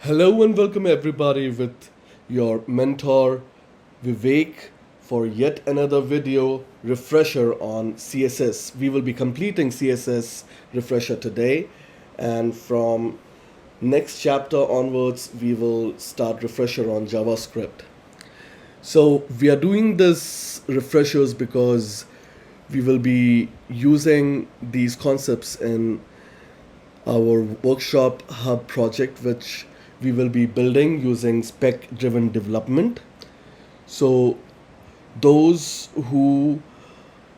Hello and welcome everybody with your mentor Vivek for yet another video refresher on CSS. We will be completing CSS refresher today, and from next chapter onwards we will start refresher on JavaScript. So we are doing this refreshers because we will be using these concepts in our workshop hub project, which we will be building using spec-driven development. So those who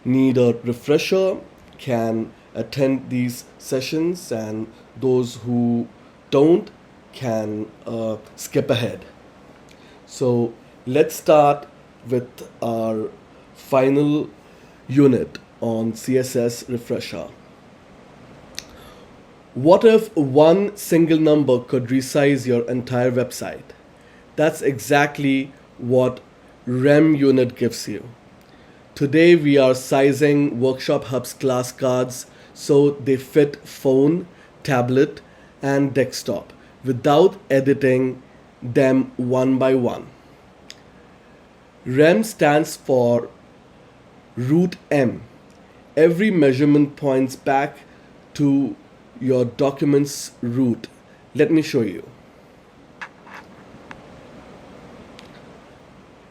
need a refresher can attend these sessions, and those who don't can skip ahead. So let's start with our final unit on CSS refresher. What if one single number could resize your entire website? That's exactly what REM unit gives you. Today we are sizing WorkshopHub's class cards so they fit phone, tablet, and desktop without editing them one by one. REM stands for root M. Every measurement points back to your document's root. Let me show you.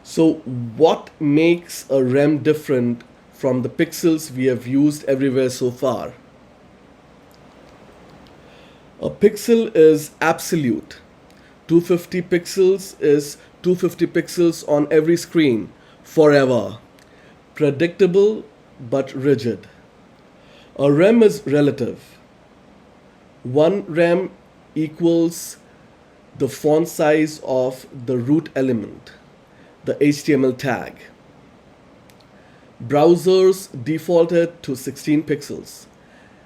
So what makes a REM different from the pixels we have used everywhere so far? A pixel is absolute. 250 pixels is 250 pixels on every screen forever. Predictable but rigid. A REM is relative. One REM equals the font size of the root element, the HTML tag. Browsers defaulted to 16 pixels,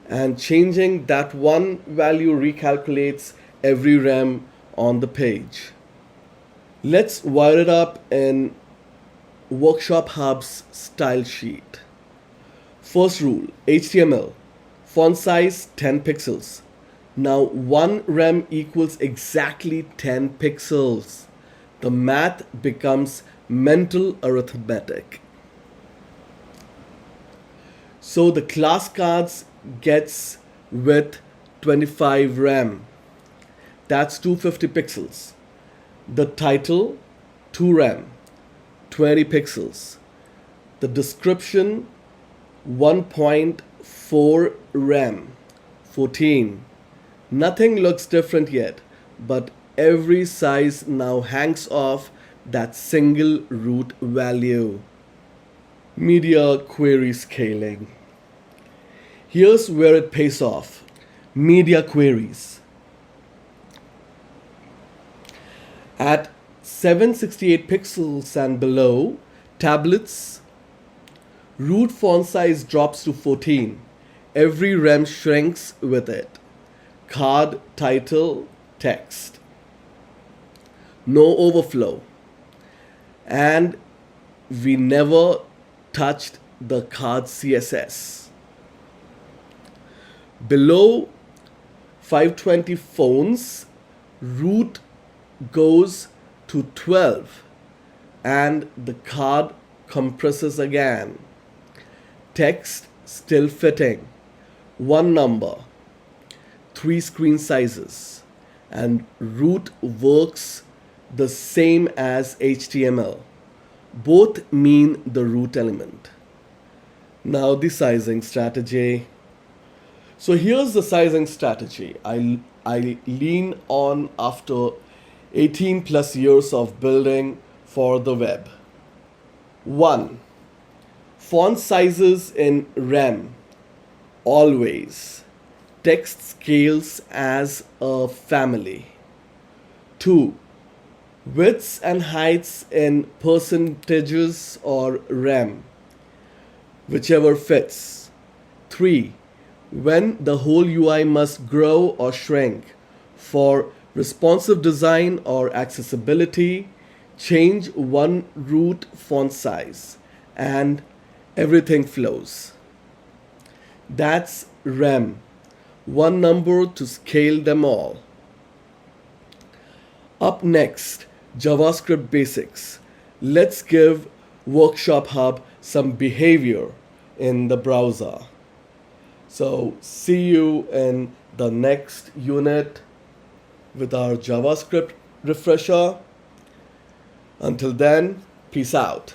and changing that one value recalculates every REM on the page. Let's wire it up in WorkshopHub's style sheet. First rule, HTML, font size 10 pixels. Now 1 REM equals exactly 10 pixels. The math becomes mental arithmetic. So the class cards gets width 25 REM. That's 250 pixels. The title 2 REM, 20 pixels. The description 1.4 REM, 14. Nothing looks different yet, but every size now hangs off that single root value. Media query scaling. Here's where it pays off. Media queries. At 768 pixels and below, tablets, root font size drops to 14. Every REM shrinks with it. Card, title, text. No overflow. And we never touched the card CSS. Below 520 phones, root goes to 12 and the card compresses again. Text still fitting. One number. 3 screen sizes, and root works the same as HTML. Both mean the root element. Now the sizing strategy. So here's the sizing strategy I lean on after 18 plus years of building for the web. 1. Font sizes in REM. Always. Text scales as a family. 2. Widths and heights in percentages or REM, whichever fits. 3. When the whole UI must grow or shrink. For responsive design or accessibility, change one root font size and everything flows. That's REM. One number to scale them all. Up next, JavaScript basics. Let's give WorkshopHub some behavior in the browser. So see you in the next unit with our JavaScript refresher. Until then, peace out.